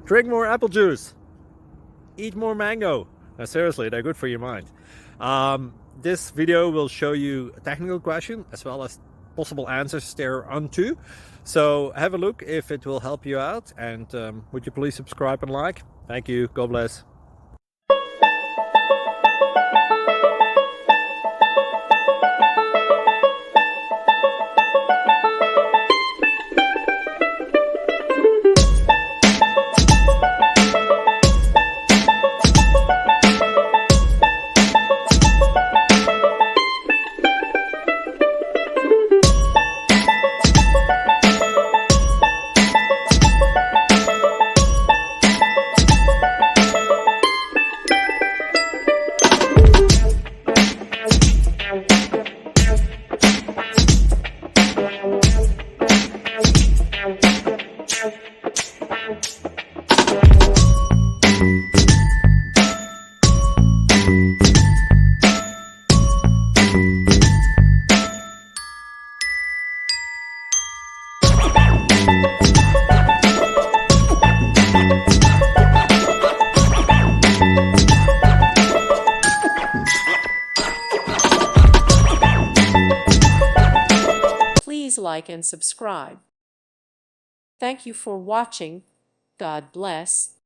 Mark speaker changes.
Speaker 1: Drink more apple juice. Eat more mango. Now, seriously, they're good for your mind. This video will show you a technical question as well as possible answers thereunto. So have a look if it will help you out, and would you please subscribe and like? Thank you. God bless.
Speaker 2: Please like and subscribe. Thank you for watching. God bless.